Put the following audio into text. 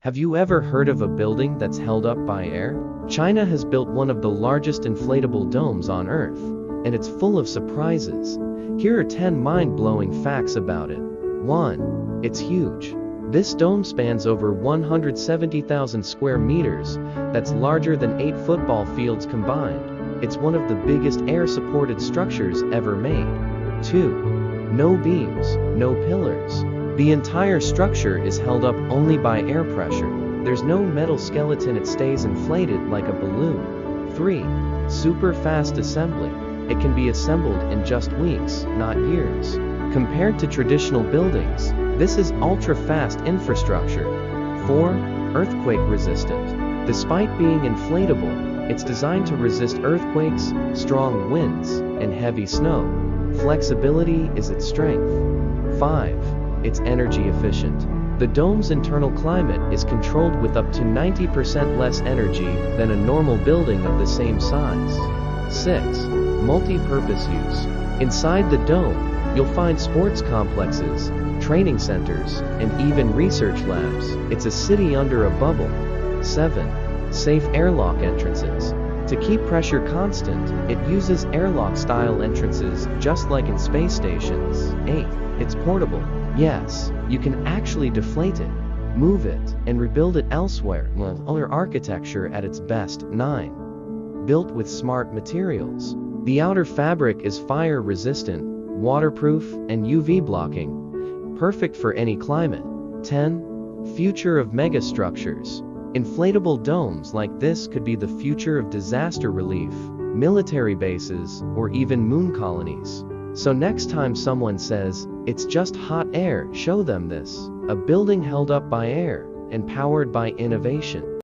Have you ever heard of a building that's held up by air? China has built one of the largest inflatable domes on Earth, and it's full of surprises. Here are 10 mind-blowing facts about it. 1. It's huge. This dome spans over 170,000 square meters. That's larger than 8 football fields combined. It's one of the biggest air-supported structures ever made. 2. No beams, no pillars. The entire structure is held up only by air pressure. There's no metal skeleton, it stays inflated like a balloon. 3. Super fast assembly. It can be assembled in just weeks, not years. Compared to traditional buildings, this is ultra-fast infrastructure. 4. Earthquake resistant. Despite being inflatable, it's designed to resist earthquakes, strong winds, and heavy snow. Flexibility is its strength. 5. It's energy efficient. The dome's internal climate is controlled with up to 90% less energy than a normal building of the same size. 6. Multi-purpose use. Inside the dome, you'll find sports complexes, training centers, and even research labs. It's a city under a bubble. 7. Safe airlock entrances. To keep pressure constant, it uses airlock-style entrances just like in space stations. 8. It's portable. Yes, you can actually deflate it, move it, and rebuild it elsewhere. Other architecture at its best. 9. Built with smart materials. The outer fabric is fire-resistant, waterproof, and UV blocking, perfect for any climate. 10. Future of megastructures. Inflatable domes like this could be the future of disaster relief, military bases, or even moon colonies. So next time someone says, "It's just hot air," show them this. A building held up by air and powered by innovation.